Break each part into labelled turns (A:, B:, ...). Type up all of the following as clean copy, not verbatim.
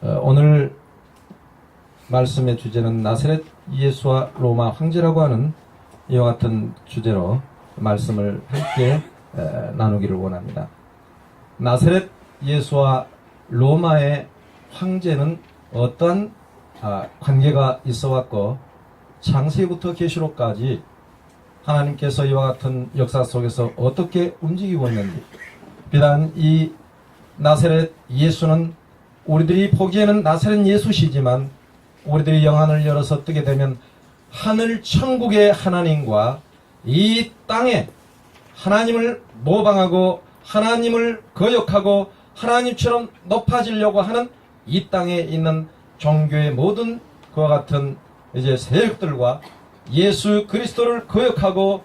A: 오늘 말씀의 주제는 나사렛 예수와 로마 황제라고 하는 이와 같은 주제로 말씀을 함께 나누기를 원합니다. 나사렛 예수와 로마의 황제는 어떠한 관계가 있어 왔고 창세기부터 계시록까지 하나님께서 이와 같은 역사 속에서 어떻게 움직이고 있는지, 비단 이 나사렛 예수는 우리들이 보기에는 나사렛 예수시지만 우리들이 영안을 열어서 뜨게 되면 하늘 천국의 하나님과 이 땅에 하나님을 모방하고 하나님을 거역하고 하나님처럼 높아지려고 하는 이 땅에 있는 종교의 모든 그와 같은 이제 세력들과 예수 그리스도를 거역하고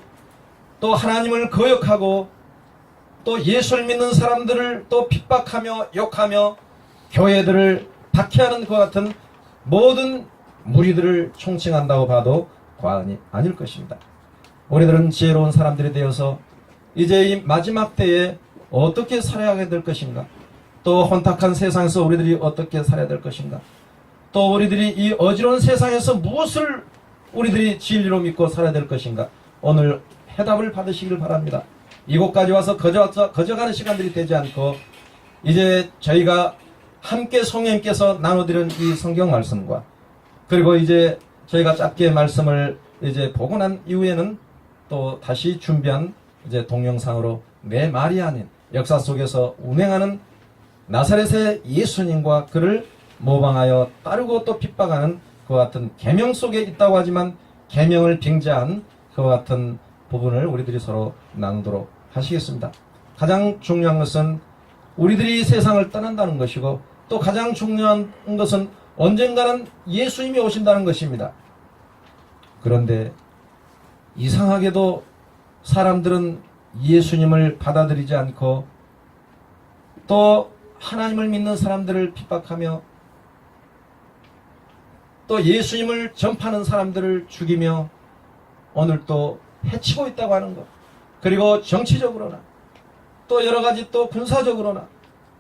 A: 또 하나님을 거역하고 또 예수를 믿는 사람들을 또 핍박하며 욕하며 교회들을 박해하는 그와 같은 모든 무리들을 총칭한다고 봐도 과언이 아닐 것입니다. 우리들은 지혜로운 사람들이 되어서 이제 이 마지막 때에 어떻게 살아야 될 것인가, 또 혼탁한 세상에서 우리들이 어떻게 살아야 될 것인가, 또 우리들이 이 어지러운 세상에서 무엇을 우리들이 진리로 믿고 살아야 될 것인가, 오늘 해답을 받으시길 바랍니다. 이곳까지 와서 거저가는 시간들이 되지 않고 이제 저희가 함께 성령님께서 나눠드린 이 성경 말씀과 그리고 이제 저희가 짧게 말씀을 이제 보고 난 이후에는 또 다시 준비한 이제 동영상으로 내 말이 아닌 역사 속에서 운행하는 나사렛의 예수님과 그를 모방하여 따르고 또 핍박하는 그와 같은 계명 속에 있다고 하지만 계명을 빙자한 그와 같은 부분을 우리들이 서로 나누도록 하시겠습니다. 가장 중요한 것은 우리들이 세상을 떠난다는 것이고 또 가장 중요한 것은 언젠가는 예수님이 오신다는 것입니다. 그런데 이상하게도 사람들은 예수님을 받아들이지 않고 또 하나님을 믿는 사람들을 핍박하며 또 예수님을 전파하는 사람들을 죽이며 오늘 또 해치고 있다고 하는 것, 그리고 정치적으로나 또 여러가지 또 군사적으로나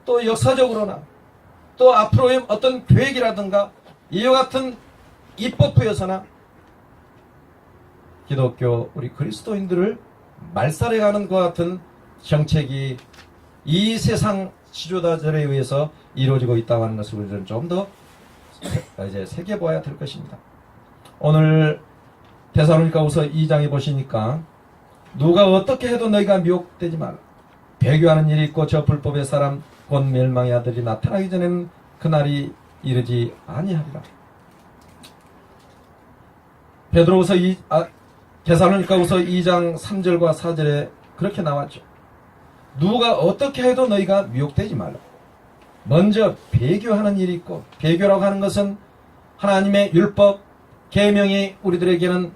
A: 또 역사적으로나 또 앞으로의 어떤 계획이라든가 이와 같은 입법부에서나 기독교 우리 그리스도인들을 말살해가는 것 같은 정책이 이 세상 지도자들에 의해서 이루어지고 있다고 하는 것을 우리는 좀 더 이제 새겨봐야 될 것입니다. 오늘 데살로니가후서 2장에 보시니까 누가 어떻게 해도 너희가 미혹되지 말라. 배교하는 일이 있고 저 불법의 사람 곧 멸망의 아들이 나타나기 전에는 그날이 이르지 아니하리라. 데살로니가후서 2장 3절과 4절에 그렇게 나왔죠. 누가 어떻게 해도 너희가 미혹되지 말라. 먼저 배교하는 일이 있고, 배교라고 하는 것은 하나님의 율법, 계명이 우리들에게는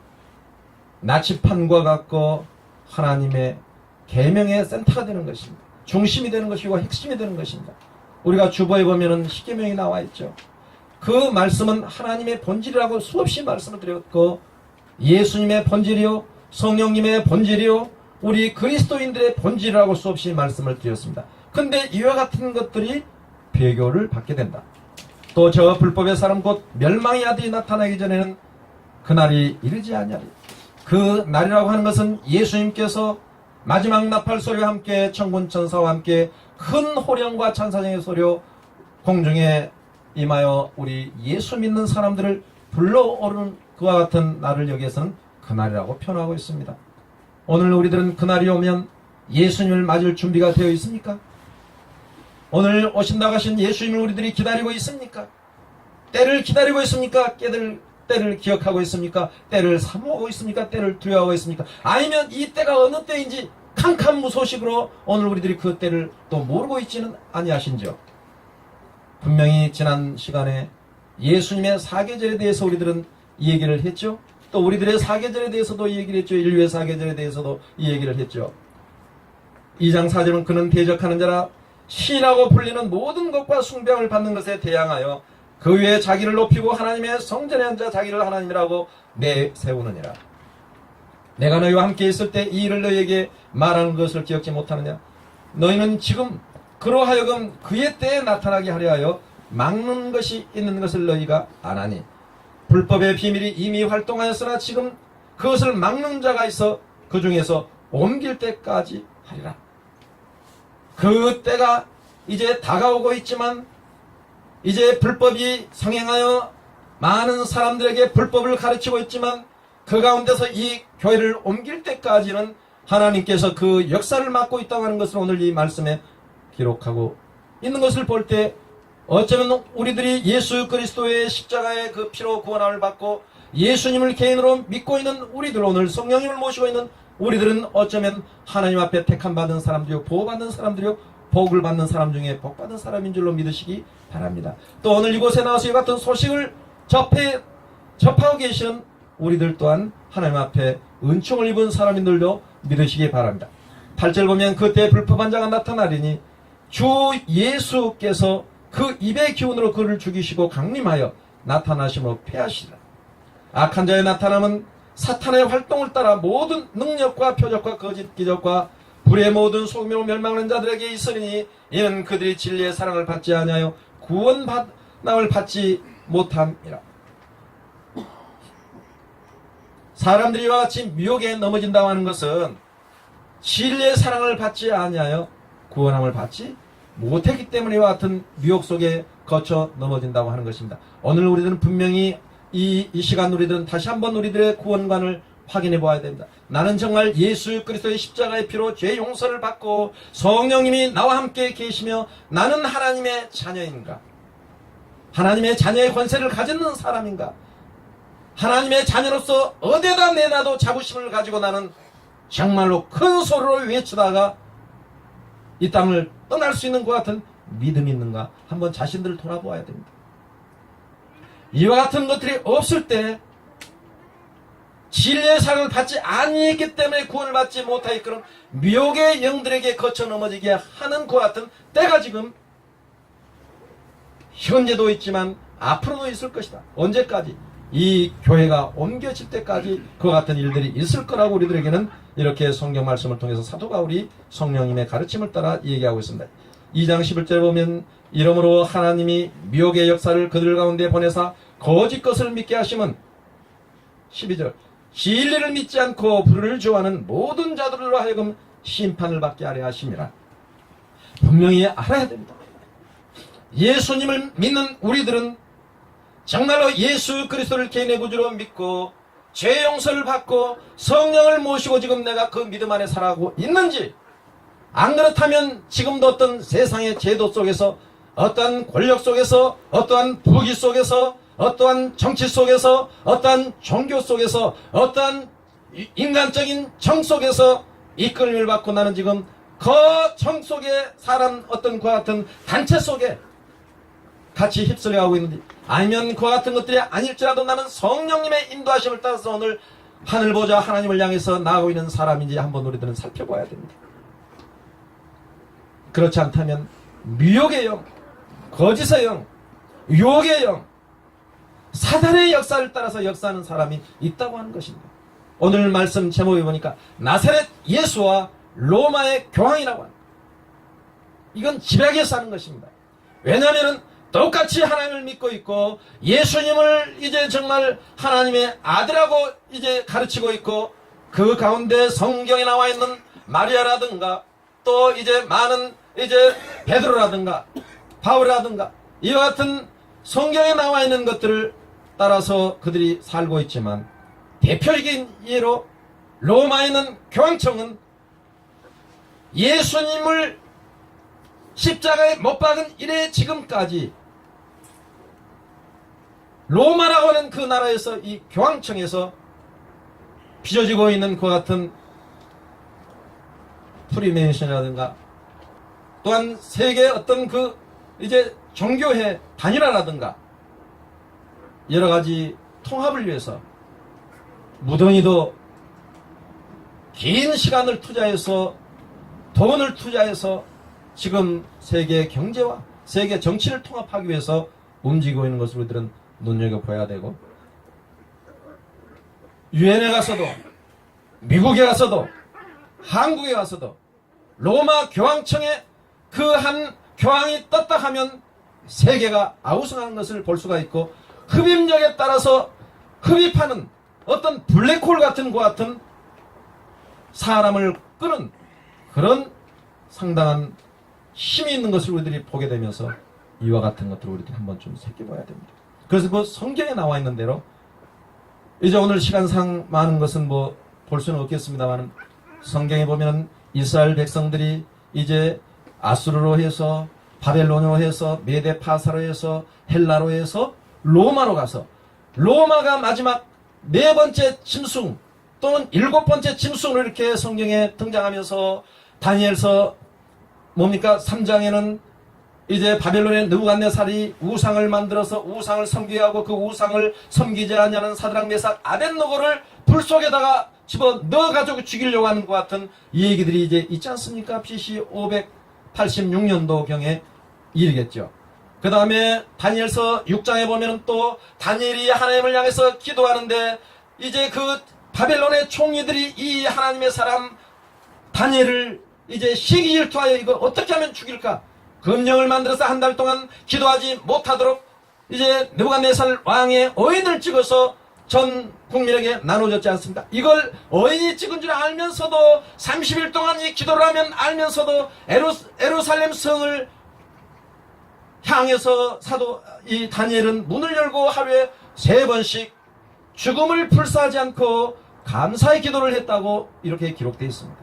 A: 나치판과 같고 하나님의 계명의 센터가 되는 것입니다. 중심이 되는 것이고 핵심이 되는 것입니다. 우리가 주보에 보면은 십계명이 나와 있죠. 그 말씀은 하나님의 본질이라고 수없이 말씀을 드렸고 예수님의 본질이요, 성령님의 본질이요, 우리 그리스도인들의 본질이라고 수없이 말씀을 드렸습니다. 근데 이와 같은 것들이 배교를 받게 된다. 또 저 불법의 사람 곧 멸망의 아들이 나타나기 전에는 그날이 이르지 아니하리. 그 날이라고 하는 것은 예수님께서 마지막 나팔 소리와 함께 천군 천사와 함께 큰 호령과 찬사장의 소리로 공중에 임하여 우리 예수 믿는 사람들을 불러오르는 그와 같은 날을 여기에서는 그날이라고 표현하고 있습니다. 오늘 우리들은 그날이 오면 예수님을 맞을 준비가 되어 있습니까? 오늘 오신다고 하신 예수님을 우리들이 기다리고 있습니까? 때를 기다리고 있습니까? 때를 기억하고 있습니까? 때를 사모하고 있습니까? 때를 두려워하고 있습니까? 아니면 이 때가 어느 때인지 캄캄무소식으로 오늘 우리들이 그 때를 또 모르고 있지는 아니하신지요? 분명히 지난 시간에 예수님의 사계절에 대해서 우리들은 이 얘기를 했죠. 또 우리들의 사계절에 대해서도 이 얘기를 했죠. 인류의 사계절에 대해서도 이 얘기를 했죠. 2장 4절은 그는 대적하는 자라 신이라고 불리는 모든 것과 숭배함을 받는 것에 대항하여 그 위에 자기를 높이고 하나님의 성전에 앉아 자기를 하나님이라고 내세우느니라. 내가 너희와 함께 있을 때 이 일을 너희에게 말하는 것을 기억지 못하느냐. 너희는 지금 그로 하여금 그의 때에 나타나게 하려 하여 막는 것이 있는 것을 너희가 아나니 불법의 비밀이 이미 활동하였으나 지금 그것을 막는 자가 있어 그 중에서 옮길 때까지 하리라. 그 때가 이제 다가오고 있지만 이제 불법이 성행하여 많은 사람들에게 불법을 가르치고 있지만 그 가운데서 이 교회를 옮길 때까지는 하나님께서 그 역사를 맡고 있다고 하는 것을 오늘 이 말씀에 기록하고 있는 것을 볼 때 어쩌면 우리들이 예수 그리스도의 십자가의 그 피로 구원함을 받고 예수님을 개인으로 믿고 있는 우리들, 오늘 성령님을 모시고 있는 우리들은 어쩌면 하나님 앞에 택함받은 사람들이요, 보호받는 사람들이요, 복을 받는 사람 중에 복받은 사람인 줄로 믿으시기 바랍니다. 또 오늘 이곳에 나와서 이 같은 소식을 접하고 계시는 우리들 또한 하나님 앞에 은총을 입은 사람인들도 믿으시기 바랍니다. 8절 보면 그때 불법한 자가 나타나리니 주 예수께서 그 입의 기운으로 그를 죽이시고 강림하여 나타나심으로 패하시리라. 악한 자의 나타남은 사탄의 활동을 따라 모든 능력과 표적과 거짓 기적과 불의 모든 소금으로 멸망하는 자들에게 있으리니 이는 그들이 진리의 사랑을 받지 아니하여 구원받음을 받지 못함이라. 사람들이 이와 같이 미혹에 넘어진다고 하는 것은 진리의 사랑을 받지 아니하여 구원함을 받지 못했기 때문에 이와 같은 미혹 속에 거쳐 넘어진다고 하는 것입니다. 오늘 우리들은 분명히 이 시간 우리들은 다시 한번 우리들의 구원관을 확인해 보아야 됩니다. 나는 정말 예수 그리스도의 십자가의 피로 죄 용서를 받고 성령님이 나와 함께 계시며 나는 하나님의 자녀인가? 하나님의 자녀의 권세를 가지는 사람인가? 하나님의 자녀로서 어디에다 내놔도 자부심을 가지고 나는 정말로 큰 소리로 외치다가 이 땅을 떠날 수 있는 것 같은 믿음이 있는가? 한번 자신들을 돌아보아야 됩니다. 이와 같은 것들이 없을 때 진리의 사랑을 받지 아니했기 때문에 구원을 받지 못하기 그런 미혹의 영들에게 거쳐 넘어지게 하는 것 같은 때가 지금 현재도 있지만 앞으로도 있을 것이다. 언제까지? 이 교회가 옮겨질 때까지 그와 같은 일들이 있을 거라고 우리들에게는 이렇게 성경 말씀을 통해서 사도가 우리 성령님의 가르침을 따라 얘기하고 있습니다. 2장 11절에 보면 이러므로 하나님이 미혹의 역사를 그들 가운데 보내사 거짓 것을 믿게 하심은 12절 진리를 믿지 않고 불을 좋아하는 모든 자들로 하여금 심판을 받게 하려 하심이라. 분명히 알아야 됩니다. 예수님을 믿는 우리들은 정말로 예수 그리스도를 개인의 구주로 믿고 죄 용서를 받고 성령을 모시고 지금 내가 그 믿음 안에 살아가고 있는지, 안 그렇다면 지금도 어떤 세상의 제도 속에서, 어떠한 권력 속에서, 어떠한 부귀 속에서, 어떠한 정치 속에서, 어떠한 종교 속에서, 어떠한 인간적인 정 속에서 이끌림을 받고 나는 지금 그 정 속에 사람 어떤 그와 같은 단체 속에 같이 휩쓸려가고 있는지, 아니면 그와 같은 것들이 아닐지라도 나는 성령님의 인도하심을 따라서 오늘 하늘 보좌 하나님을 향해서 나아가고 있는 사람인지 한번 우리들은 살펴봐야 됩니다. 그렇지 않다면 미혹의 영, 거짓의 영, 유혹의 영, 사단의 역사를 따라서 역사하는 사람이 있다고 하는 것입니다. 오늘 말씀 제목에 보니까 나사렛 예수와 로마의 교황이라고 합니다. 이건 집약해서 하는 것입니다. 왜냐하면 똑같이 하나님을 믿고 있고 예수님을 이제 정말 하나님의 아들하고 이제 가르치고 있고 그 가운데 성경에 나와 있는 마리아라든가 또 이제 많은 이제 베드로라든가 바울이라든가 이와 같은 성경에 나와 있는 것들을 따라서 그들이 살고 있지만, 대표적인 예로 로마에 있는 교황청은 예수님을 십자가에 못 박은 이래 지금까지 로마라고 하는 그 나라에서 이 교황청에서 빚어지고 있는 그 같은 프리메이션이라든가 또한 세계 어떤 그 이제 종교회 단일화라든가 여러 가지 통합을 위해서 무던히도 긴 시간을 투자해서 돈을 투자해서 지금 세계 경제와 세계 정치를 통합하기 위해서 움직이고 있는 것을 우리들은 눈여겨봐야 되고, 유엔에 가서도 미국에 가서도 한국에 가서도 로마 교황청에 그 한 교황이 떴다 하면 세계가 아우성하는 것을 볼 수가 있고, 흡입력에 따라서 흡입하는 어떤 블랙홀 같은 것 같은 사람을 끄는 그런 상당한 힘이 있는 것을 우리들이 보게 되면서 이와 같은 것들을 우리들이 한번 좀 새겨봐야 됩니다. 그래서 그 성경에 나와 있는 대로 이제 오늘 시간상 많은 것은 뭐 볼 수는 없겠습니다만, 성경에 보면 이스라엘 백성들이 이제 아수르로 해서 바벨론으로 해서 메데 파사로 해서 헬라로 해서 로마로 가서, 로마가 마지막 네 번째 짐승 또는 일곱 번째 짐승으로 이렇게 성경에 등장하면서, 다니엘서 뭡니까 3장에는 이제 바벨론의 느부갓네살이 우상을 만들어서 우상을 섬기게 하고 그 우상을 섬기지 않냐는 사드락 메삭 아벳느고를 불 속에다가 집어 넣어가지고 죽이려고 하는 것 같은 이 얘기들이 이제 있지 않습니까? BC 586년도경에 일이겠죠. 그 다음에 다니엘서 6장에 보면 또 다니엘이 하나님을 향해서 기도하는데, 이제 그 바벨론의 총리들이 이 하나님의 사람 다니엘을 이제 시기질투하여 이거 어떻게 하면 죽일까? 금령을 만들어서 한 달 동안 기도하지 못하도록 이제 느부갓네살 왕의 어인을 찍어서 전 국민에게 나눠줬지 않습니까? 이걸 어인이 찍은 줄 알면서도 30일 동안 이 기도를 하면 알면서도 에루살렘 성을 향해서 사도 이 다니엘은 문을 열고 하루에 3번씩 죽음을 불사하지 않고 감사의 기도를 했다고 이렇게 기록되어 있습니다.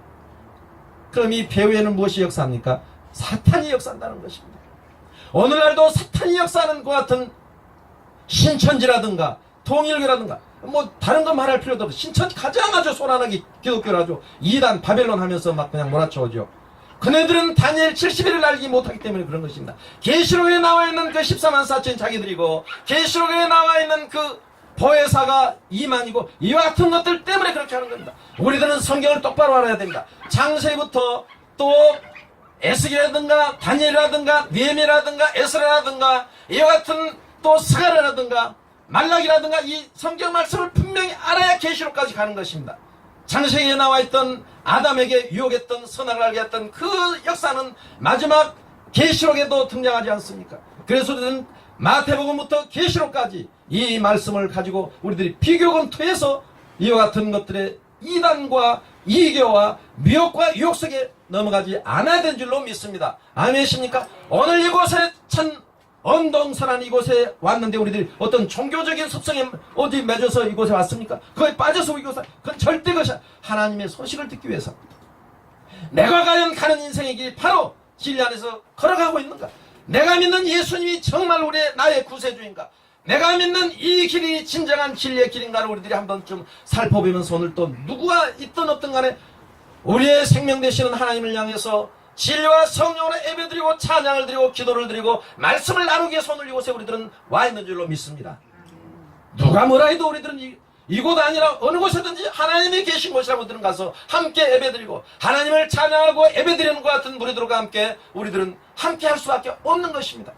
A: 그럼 이 배후에는 무엇이 역사합니까? 사탄이 역사한다는 것입니다. 오늘날도 사탄이 역사하는 것 같은 신천지라든가 통일교라든가 뭐 다른 거 말할 필요도 없어. 신천지 가장 아주 소란하게 기독교라죠. 이단 바벨론 하면서 막 그냥 몰아쳐오죠. 그네들은 다니엘 70일을 알지 못하기 때문에 그런 것입니다. 계시록에 나와 있는 그 14만 4천이 자기들이고, 계시록에 나와 있는 그 보혜사가 2만이고, 이와 같은 것들 때문에 그렇게 하는 겁니다. 우리들은 성경을 똑바로 알아야 됩니다. 창세기부터 또 에스겔이라든가 다니엘이라든가 느헤미야라든가 에스라라든가 이와 같은 또 스가랴라든가 말라기라든가 이 성경 말씀을 분명히 알아야 계시록까지 가는 것입니다. 창세기에 나와 있던 아담에게 유혹했던 선악을 알게 했던 그 역사는 마지막 계시록에도 등장하지 않습니까? 그래서 우리는 마태복음부터 계시록까지 이 말씀을 가지고 우리들이 비교 검토해서 이와 같은 것들의 이단과 이교와 미혹과 유혹 속에 넘어가지 않아야 되는 줄로 믿습니다. 아멘이십니까? 오늘 이곳에 천 언동산한 이곳에 왔는데 우리들이 어떤 종교적인 습성에 어디 맺어서 이곳에 왔습니까? 그거에 빠져서 이곳에, 그건 절대 것이 하나님의 소식을 듣기 위해서입니다. 내가 과연 가는 인생의 길 바로 진리 안에서 걸어가고 있는가? 내가 믿는 예수님이 정말 나의 구세주인가? 내가 믿는 이 길이 진정한 진리의 길인가를 우리들이 한번 좀 살펴보면서 오늘 또 누구가 있든 없든 간에 우리의 생명 되시는 하나님을 향해서 진리와 성령으로 예배드리고 찬양을 드리고 기도를 드리고 말씀을 나누기 위해서 오늘 이곳에 우리들은 와 있는 줄로 믿습니다. 누가 뭐라 해도 우리들은 이곳 아니라 어느 곳에든지 하나님이 계신 곳이라고 우리들은 가서 함께 예배드리고 하나님을 찬양하고 예배드리는 것 같은 무리들과 함께 우리들은 함께 할 수밖에 없는 것입니다.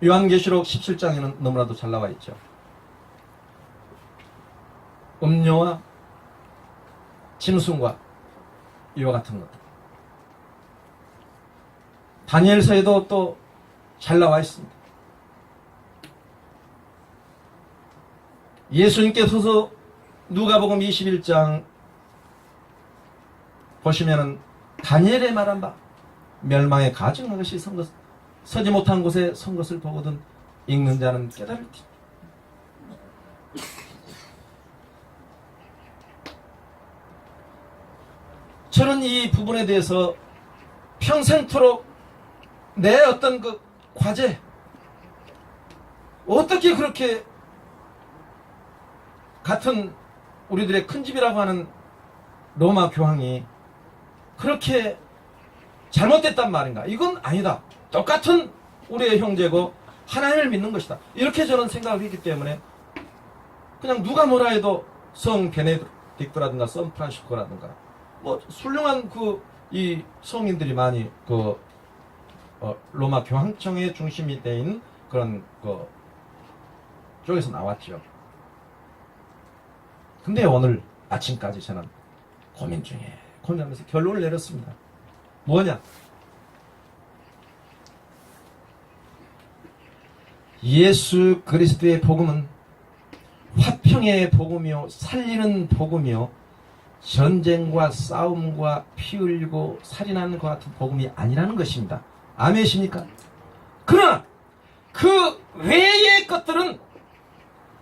A: 요한계시록 17장에는 너무나도 잘 나와 있죠. 음료와 짐승과 이와 같은 것들. 다니엘서에도 또 잘 나와 있습니다. 예수님께서도 누가복음 21장 보시면은 다니엘의 말한 바 멸망의 가증한 것이 서지 못한 곳에 선 것을 보거든 읽는 자는 깨달을지. 저는 이 부분에 대해서 평생토록 내 어떤 그 과제, 어떻게 그렇게 같은 우리들의 큰 집이라고 하는 로마 교황이 그렇게 잘못됐단 말인가? 이건 아니다. 똑같은 우리의 형제고 하나님을 믿는 것이다. 이렇게 저는 생각을 했기 때문에 그냥 누가 뭐라 해도 성 베네딕토라든가 성 프란시스코라든가 뭐 훌륭한 이 성인들이 많이 로마 교황청의 중심이 되는 그런 쪽에서 나왔죠. 근데 오늘 아침까지 저는 고민 중에 고민하면서 결론을 내렸습니다. 뭐냐? 예수 그리스도의 복음은 화평의 복음이요, 살리는 복음이요, 전쟁과 싸움과 피 흘리고 살인하는 것 같은 복음이 아니라는 것입니다. 아멘이십니까? 그러나 그 외의 것들은,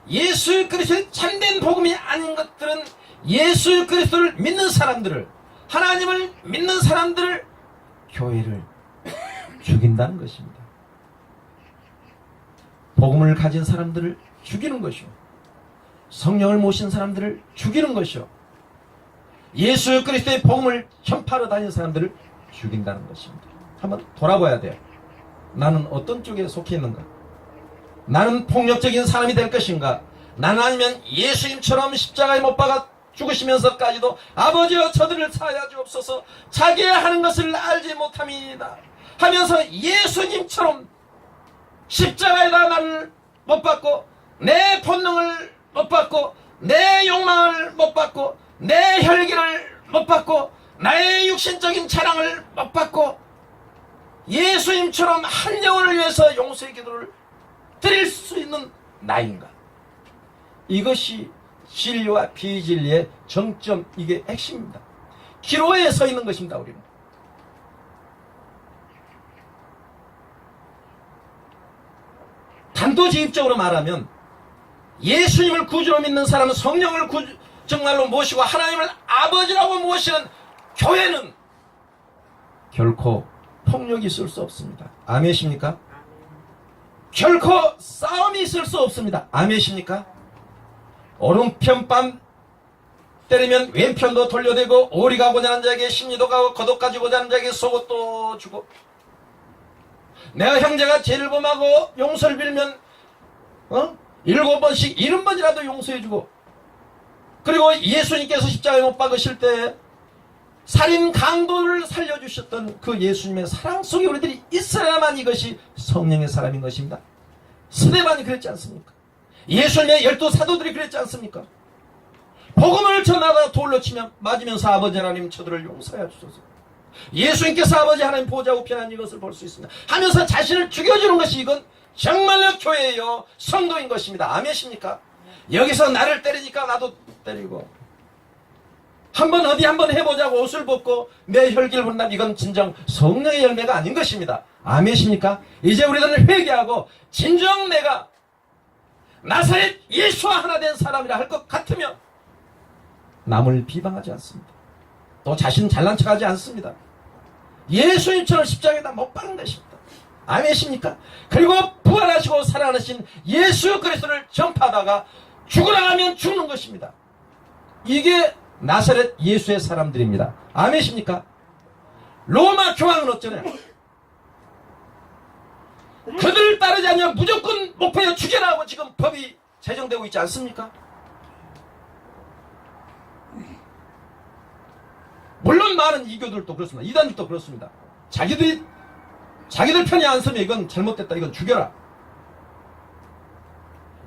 A: 예수 그리스도의 참된 복음이 아닌 것들은 예수 그리스도를 믿는 사람들을, 하나님을 믿는 사람들을, 교회를 죽인다는 것입니다. 복음을 가진 사람들을 죽이는 것이요, 성령을 모신 사람들을 죽이는 것이요, 예수 그리스도의 복음을 전파하러 다니는 사람들을 죽인다는 것입니다. 한번 돌아봐야 돼요. 나는 어떤 쪽에 속해 있는가? 나는 폭력적인 사람이 될 것인가? 나는 아니면 예수님처럼 십자가에 못 박아 죽으시면서까지도 아버지여 저들을 사하여 주옵소서, 자기가 하는 것을 알지 못함이다 하면서 예수님처럼 십자가에다 나를 못 박고, 내 본능을 못 박고, 내 욕망을 못 박고, 내 혈기를 못 받고, 나의 육신적인 자랑을 못 받고, 예수님처럼 한 영혼을 위해서 용서의 기도를 드릴 수 있는 나인가? 이것이 진리와 비진리의 정점, 이게 핵심입니다. 기로에 서 있는 것입니다. 우리는 단도직입적으로 말하면, 예수님을 구주로 믿는 사람은 성령을 정말로 모시고 하나님을 아버지라고 모시는 교회는 결코 폭력이 있을 수 없습니다. 아멘이십니까? 결코 싸움이 있을 수 없습니다. 아멘이십니까? 오른편 뺨 때리면 왼편도 돌려대고, 오리 가고자 하는 자에게 심리도 가고, 거독 가지고자 하는 자에게 속옷도 주고, 내가 형제가 죄를 범하고 용서를 빌면 7번씩 70번이라도 용서해주고, 그리고 예수님께서 십자가에 못 박으실 때 살인 강도를 살려주셨던 그 예수님의 사랑 속에 우리들이 있어야만 이것이 성령의 사람인 것입니다. 스데반이 그랬지 않습니까? 예수님의 12사도들이 그랬지 않습니까? 복음을 전하다가 돌로 치면 맞으면서 아버지 하나님 저들을 용서해 주소서, 예수님께서 아버지 하나님 보좌 우편한 이것을 볼 수 있습니다 하면서 자신을 죽여주는 것이, 이건 정말로 교회예요, 성도인 것입니다. 아멘이십니까? 여기서 나를 때리니까 나도 때리고, 한번 어디 한번 해보자고 옷을 벗고 내 혈기를 본다면 이건 진정 성령의 열매가 아닌 것입니다. 아멘이십니까? 이제 우리들은 회개하고 진정 내가 나사렛 예수와 하나 된 사람이라 할 것 같으면 남을 비방하지 않습니다. 또 자신 잘난 척하지 않습니다. 예수님처럼 십자가에다 못 박는 것입니다. 아멘이십니까? 그리고 부활하시고 살아나신 예수 그리스도를 전파하다가 죽으라 하면 죽는 것입니다. 이게 나사렛 예수의 사람들입니다. 아멘이십니까? 로마 교황은 어쩌냐? 그들을 따르지 않으면 무조건 목표에 죽여라 하고 지금 법이 제정되고 있지 않습니까? 물론 많은 이교들도 그렇습니다. 이단들도 그렇습니다. 자기들 편이 안 서면 이건 잘못됐다, 이건 죽여라.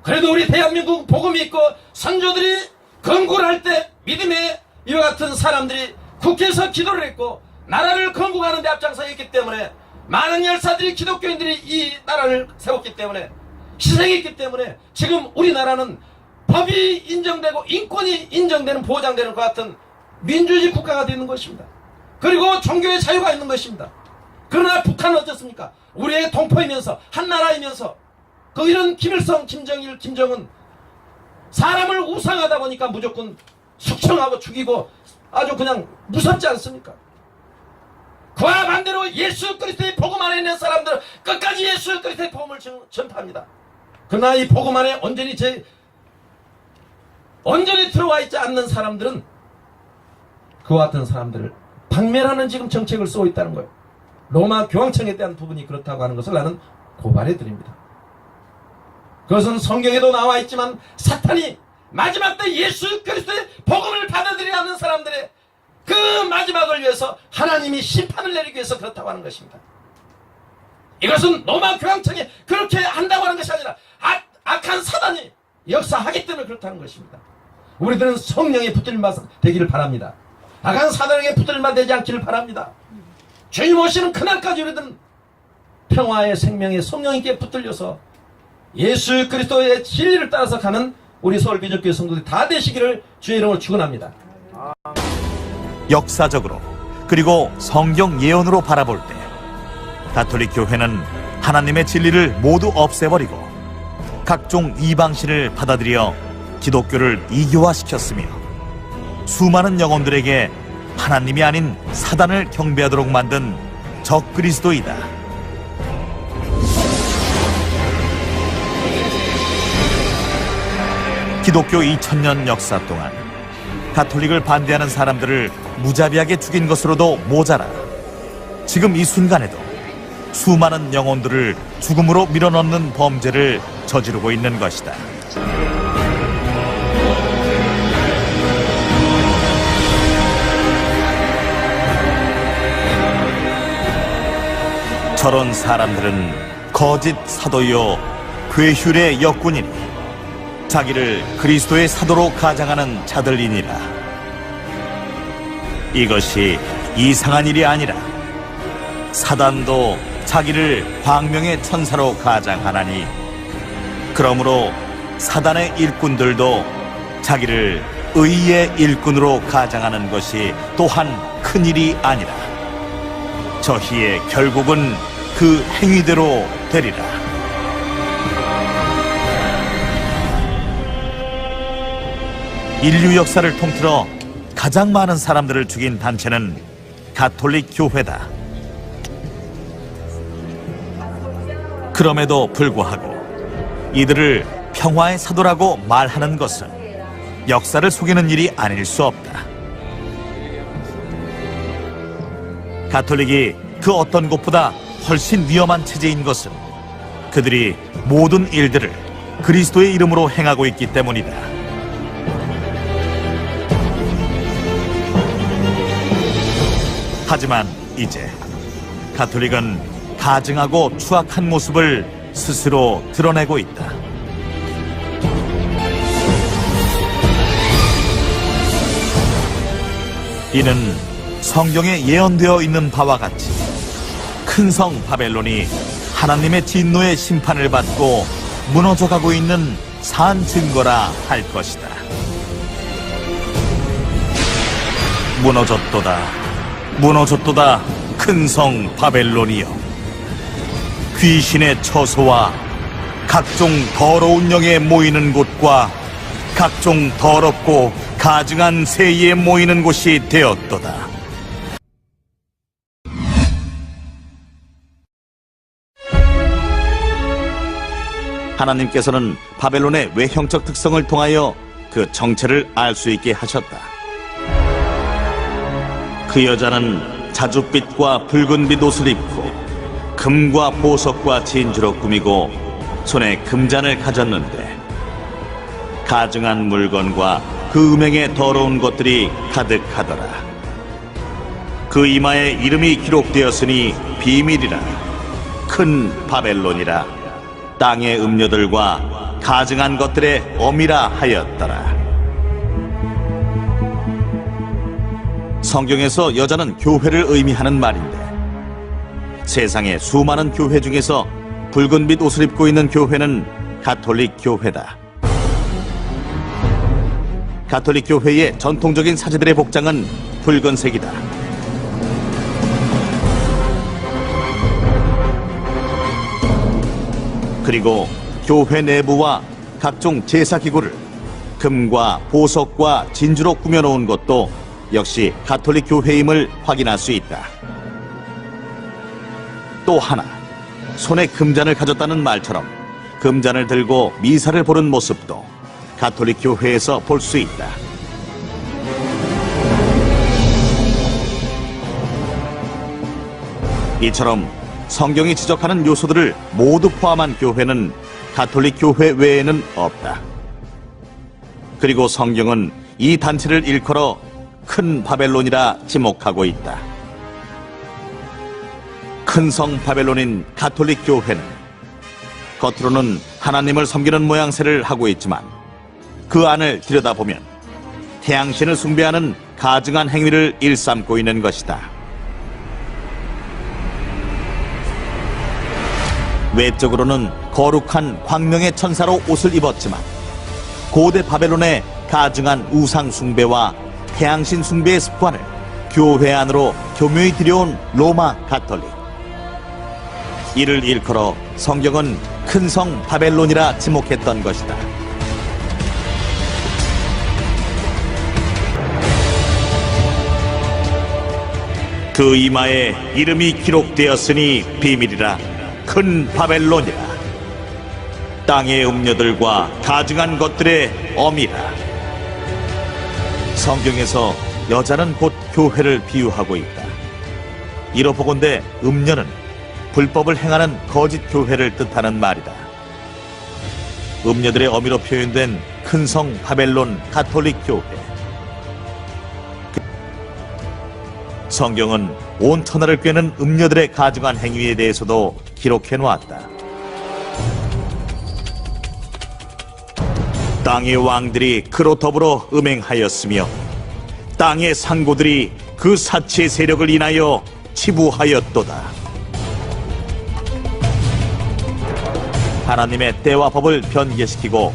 A: 그래도 우리 대한민국 복음이 있고 선조들이 건국을 할 때 믿음의 이와 같은 사람들이 국회에서 기도를 했고 나라를 건국하는 데 앞장서 있기 때문에, 많은 열사들이, 기독교인들이 이 나라를 세웠기 때문에, 희생했기 때문에 지금 우리나라는 법이 인정되고 인권이 인정되는, 보장되는 것 같은 민주주의 국가가 되는 것입니다. 그리고 종교의 자유가 있는 것입니다. 그러나 북한은 어떻습니까? 우리의 동포이면서 한나라이면서 거기는 김일성, 김정일, 김정은 사람을 우상하다 보니까 무조건 숙청하고 죽이고 아주 그냥 무섭지 않습니까? 그와 반대로 예수 그리스도의 복음 안에 있는 사람들은 끝까지 예수 그리스도의 복음을 전파합니다. 그러나 이 복음 안에 온전히 들어와 있지 않는 사람들은 그와 같은 사람들을 박멸하는 지금 정책을 쓰고 있다는 거예요. 로마 교황청에 대한 부분이 그렇다고 하는 것을 나는 고발해 드립니다. 그것은 성경에도 나와 있지만 사탄이 마지막 때 예수 그리스도의 복음을 받아들이지 않는 사람들의 그 마지막을 위해서 하나님이 심판을 내리기 위해서 그렇다고 하는 것입니다. 이것은 로마 교황청이 그렇게 한다고 하는 것이 아니라 악한 사단이 역사하기 때문에 그렇다는 것입니다. 우리들은 성령에 붙들림만 되기를 바랍니다. 악한 사단에게 붙들림만 되지 않기를 바랍니다. 주님 오시는 그날까지 우리들은 평화의 생명의 성령님께 붙들려서 예수 그리스도의 진리를 따라서 가는 우리 서울기적교회 성도들이 다 되시기를 주의 이름으로 축원합니다.
B: 역사적으로 그리고 성경 예언으로 바라볼 때 가톨릭 교회는 하나님의 진리를 모두 없애버리고 각종 이방신을 받아들여 기독교를 이교화시켰으며 수많은 영혼들에게 하나님이 아닌 사단을 경배하도록 만든 적그리스도이다. 기독교 2000년 역사 동안 가톨릭을 반대하는 사람들을 무자비하게 죽인 것으로도 모자라 지금 이 순간에도 수많은 영혼들을 죽음으로 밀어넣는 범죄를 저지르고 있는 것이다. 저런 사람들은 거짓 사도요 괴휼의 역군이니 자기를 그리스도의 사도로 가장하는 자들이니라. 이것이 이상한 일이 아니라 사단도 자기를 광명의 천사로 가장하나니 그러므로 사단의 일꾼들도 자기를 의의 일꾼으로 가장하는 것이 또한 큰일이 아니라 저희의 결국은 그 행위대로 되리라. 인류 역사를 통틀어 가장 많은 사람들을 죽인 단체는 가톨릭 교회다. 그럼에도 불구하고 이들을 평화의 사도라고 말하는 것은 역사를 속이는 일이 아닐 수 없다. 가톨릭이 그 어떤 곳보다 훨씬 위험한 체제인 것은 그들이 모든 일들을 그리스도의 이름으로 행하고 있기 때문이다. 하지만 이제 가톨릭은 가증하고 추악한 모습을 스스로 드러내고 있다. 이는 성경에 예언되어 있는 바와 같이 큰 성 바벨론이 하나님의 진노의 심판을 받고 무너져가고 있는 산 증거라 할 것이다. 무너졌도다, 무너졌도다 큰 성 바벨론이여. 귀신의 처소와 각종 더러운 영에 모이는 곳과 각종 더럽고 가증한 세이에 모이는 곳이 되었도다. 하나님께서는 바벨론의 외형적 특성을 통하여 그 정체를 알 수 있게 하셨다. 그 여자는 자줏빛과 붉은빛 옷을 입고 금과 보석과 진주로 꾸미고 손에 금잔을 가졌는데 가증한 물건과 그 음행에 더러운 것들이 가득하더라. 그 이마에 이름이 기록되었으니 비밀이라, 큰 바벨론이라, 땅의 음료들과 가증한 것들의 어미라 하였더라. 성경에서 여자는 교회를 의미하는 말인데 세상의 수많은 교회 중에서 붉은빛 옷을 입고 있는 교회는 가톨릭 교회다. 가톨릭 교회의 전통적인 사제들의 복장은 붉은색이다. 그리고 교회 내부와 각종 제사기구를 금과 보석과 진주로 꾸며놓은 것도 역시 가톨릭 교회임을 확인할 수 있다. 또 하나, 손에 금잔을 가졌다는 말처럼 금잔을 들고 미사를 보는 모습도 가톨릭 교회에서 볼 수 있다. 이처럼 성경이 지적하는 요소들을 모두 포함한 교회는 가톨릭 교회 외에는 없다. 그리고 성경은 이 단체를 일컬어 큰 바벨론이라 지목하고 있다. 큰 성 바벨론인 가톨릭 교회는 겉으로는 하나님을 섬기는 모양새를 하고 있지만 그 안을 들여다보면 태양신을 숭배하는 가증한 행위를 일삼고 있는 것이다. 외적으로는 거룩한 광명의 천사로 옷을 입었지만 고대 바벨론의 가증한 우상 숭배와 태양신 숭배의 습관을 교회 안으로 교묘히 들여온 로마 가톨릭. 이를 일컬어 성경은 큰 성 바벨론이라 지목했던 것이다. 그 이마에 이름이 기록되었으니 비밀이라 큰 바벨론이라. 땅의 음녀들과 가증한 것들의 어미라. 성경에서 여자는 곧 교회를 비유하고 있다. 이로보건대 음녀는 불법을 행하는 거짓 교회를 뜻하는 말이다. 음녀들의 어미로 표현된 큰 성 바벨론 가톨릭 교회. 성경은 온 천하를 꿰는 음녀들의 가증한 행위에 대해서도 기록해 놓았다. 땅의 왕들이 그로 더불어 음행하였으며 땅의 상고들이 그 사치의 세력을 인하여 치부하였도다. 하나님의 때와 법을 변개시키고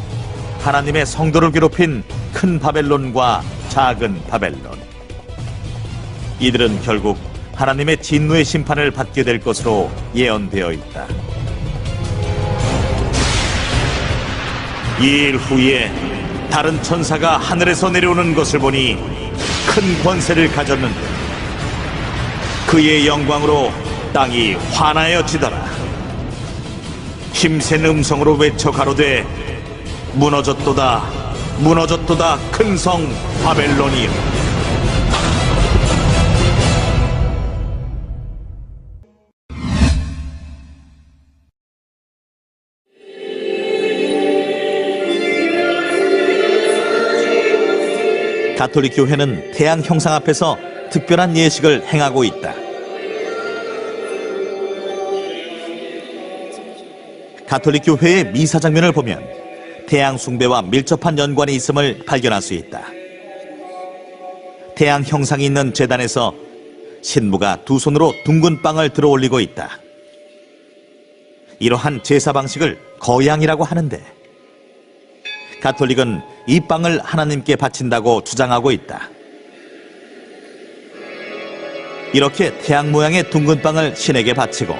B: 하나님의 성도를 괴롭힌 큰 바벨론과 작은 바벨론. 이들은 결국 하나님의 진노의 심판을 받게 될 것으로 예언되어 있다. 이 일 후에 다른 천사가 하늘에서 내려오는 것을 보니 큰 권세를 가졌는데 그의 영광으로 땅이 환하여지더라. 힘센 음성으로 외쳐 가로되 무너졌도다 무너졌도다 큰 성 바벨론이여. 가톨릭 교회는 태양 형상 앞에서 특별한 예식을 행하고 있다. 가톨릭 교회의 미사 장면을 보면 태양 숭배와 밀접한 연관이 있음을 발견할 수 있다. 태양 형상이 있는 제단에서 신부가 두 손으로 둥근 빵을 들어 올리고 있다. 이러한 제사 방식을 거양이라고 하는데 가톨릭은 이 빵을 하나님께 바친다고 주장하고 있다. 이렇게 태양 모양의 둥근 빵을 신에게 바치고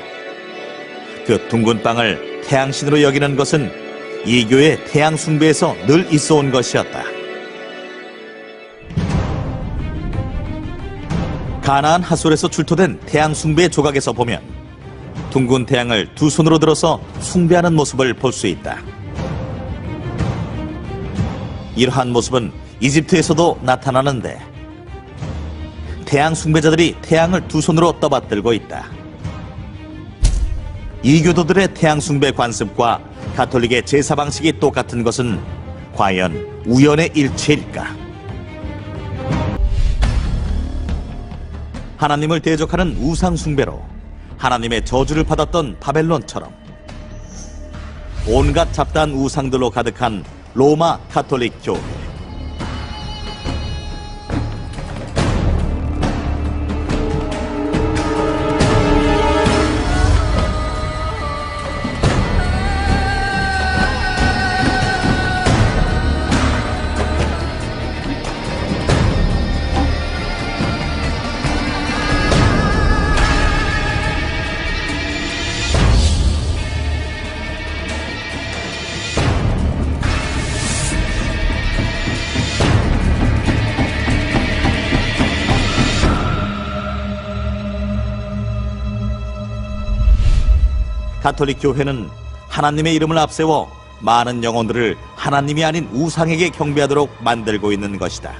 B: 그 둥근 빵을 태양신으로 여기는 것은 이교의 태양 숭배에서 늘 있어온 것이었다. 가나안 하솔에서 출토된 태양 숭배의 조각에서 보면 둥근 태양을 두 손으로 들어서 숭배하는 모습을 볼 수 있다. 이러한 모습은 이집트에서도 나타나는데 태양 숭배자들이 태양을 두 손으로 떠받들고 있다. 이교도들의 태양 숭배 관습과 가톨릭의 제사 방식이 똑같은 것은 과연 우연의 일치일까? 하나님을 대적하는 우상 숭배로 하나님의 저주를 받았던 바벨론처럼 온갖 잡다한 우상들로 가득한 로마 가톨릭 교회. 가톨릭 교회는 하나님의 이름을 앞세워 많은 영혼들을 하나님이 아닌 우상에게 경배하도록 만들고 있는 것이다.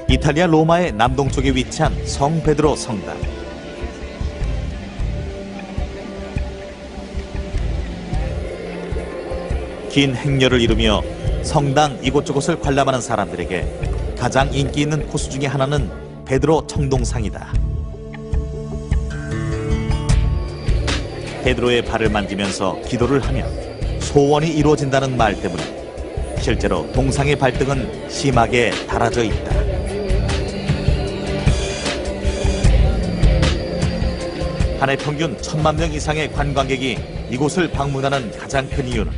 B: 이탈리아 로마의 남동쪽에 위치한 성 베드로 성당. 긴 행렬을 이루며 성당 이곳저곳을 관람하는 사람들에게 가장 인기 있는 코스 중에 하나는 베드로 청동상이다. 베드로의 발을 만지면서 기도를 하면 소원이 이루어진다는 말 때문에 실제로 동상의 발등은 심하게 달아져 있다. 한 해 평균 1,000만 명 이상의 관광객이 이곳을 방문하는 가장 큰 이유는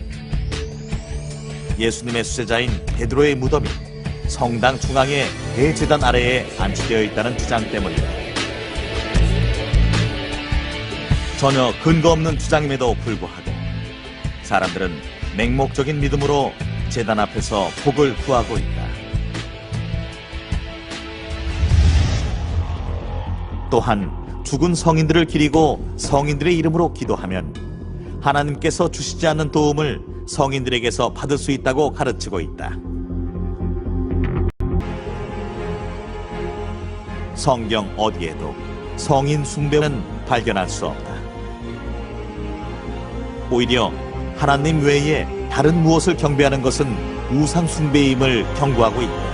B: 예수님의 수제자인 베드로의 무덤이 성당 중앙의 대제단 아래에 안치되어 있다는 주장 때문이다. 전혀 근거 없는 주장임에도 불구하고 사람들은 맹목적인 믿음으로 제단 앞에서 복을 구하고 있다. 또한 죽은 성인들을 기리고 성인들의 이름으로 기도하면 하나님께서 주시지 않는 도움을 성인들에게서 받을 수 있다고 가르치고 있다. 성경 어디에도 성인 숭배는 발견할 수 없다. 오히려 하나님 외에 다른 무엇을 경배하는 것은 우상 숭배임을 경고하고 있다.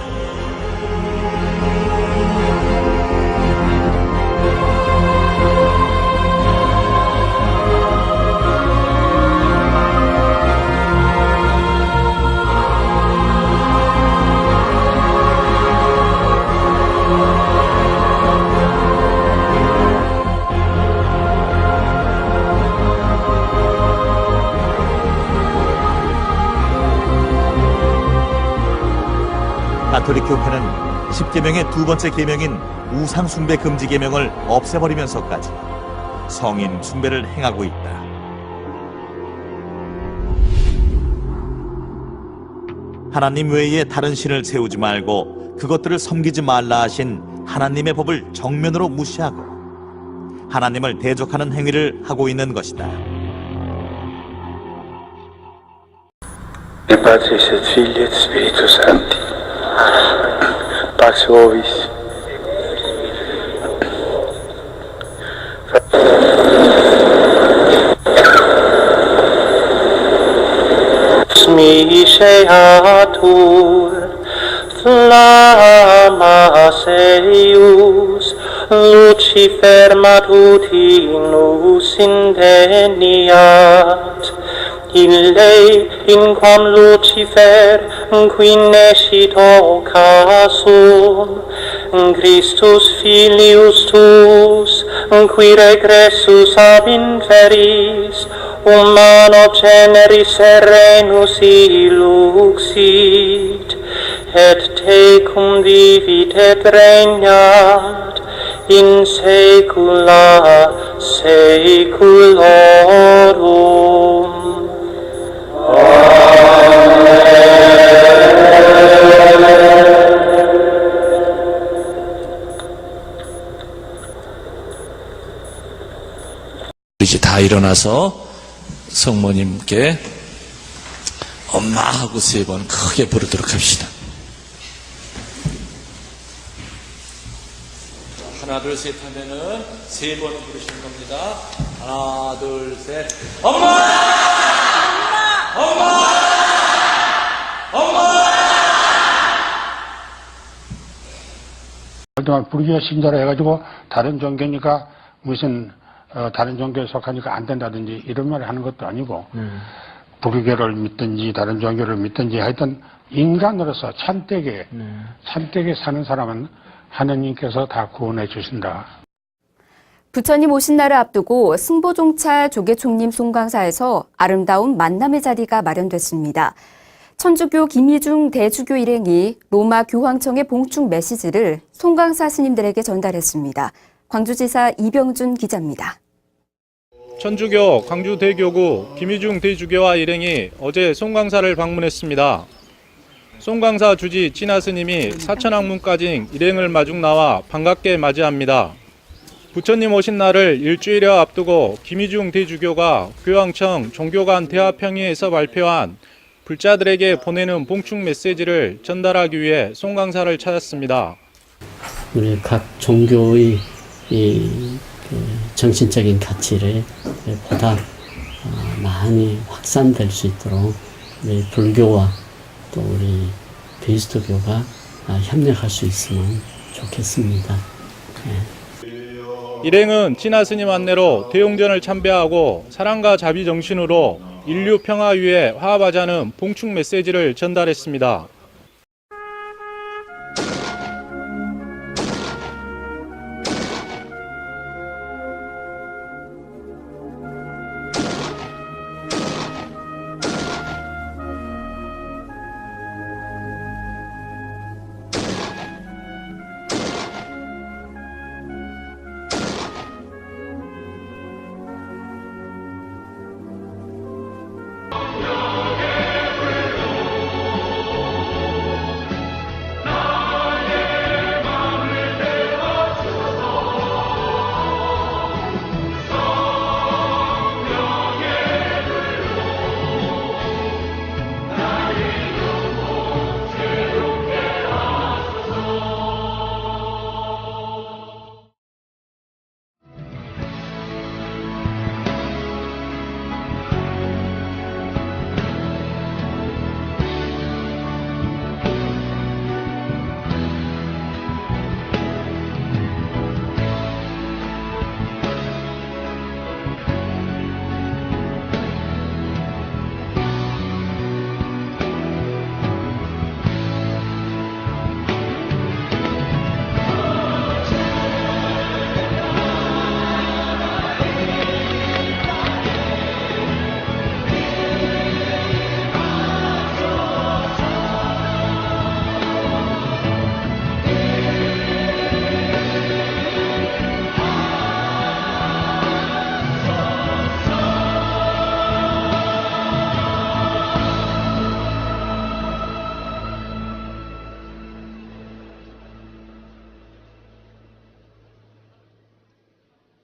B: 가톨릭 교회는 10계명의 두 번째 계명인 우상 숭배 금지 계명을 없애버리면서까지 성인 숭배를 행하고 있다. 하나님 외에 다른 신을 세우지 말고 그것들을 섬기지 말라 하신 하나님의 법을 정면으로 무시하고 하나님을 대적하는 행위를 하고 있는 것이다.
C: Patris et Filii et Spiritus Sancti. Pax vobis. Miseatur flammas eius Lucifer matutinus indeniat ille in quam Lucifer qui nescito casum Christus filius tuus qui regressus ab inferis humano generis serenus illuxit et tecum vivit et regnat in saecula saeculorum.
D: 이제 다 일어나서 성모님께 엄마 하고 3번 크게 부르도록 합시다. 하나 둘 셋 하면은 3번 부르시는 겁니다. 하나 둘 셋. 엄마! 엄마! 엄마!
E: 그동안 불교 신자라 해가지고 다른 종교니까 무슨 다른 종교에 속하니까 안 된다든지 이런 말을 하는 것도 아니고 불교를 믿든지 다른 종교를 믿든지 하여튼 인간으로서 참되게 사는 사람은 하느님께서 다 구원해 주신다.
F: 부처님 오신 날을 앞두고 승보종찰 조계총림 송광사에서 아름다운 만남의 자리가 마련됐습니다. 천주교 김희중 대주교 일행이 로마 교황청의 봉축 메시지를 송광사 스님들에게 전달했습니다. 광주지사 이병준 기자입니다.
G: 천주교 광주대교구 김희중 대주교와 일행이 어제 송광사를 방문했습니다. 송광사 주지 진화 스님이 사천왕문까지 일행을 마중 나와 반갑게 맞이합니다. 부처님 오신 날을 일주일여 앞두고 김희중 대주교가 교황청 종교간 대화평의에서 발표한 불자들에게 보내는 봉축 메시지를 전달하기 위해 송광사를 찾았습니다.
H: 우리 각 종교의 이 정신적인 가치를 보다 많이 확산될 수 있도록 우리 불교와 또 우리 그리스도교가 협력할 수 있으면 좋겠습니다.
G: 일행은 진화 스님 안내로 대웅전을 참배하고 사랑과 자비 정신으로 인류 평화 위에 화합하자는 봉축 메시지를 전달했습니다.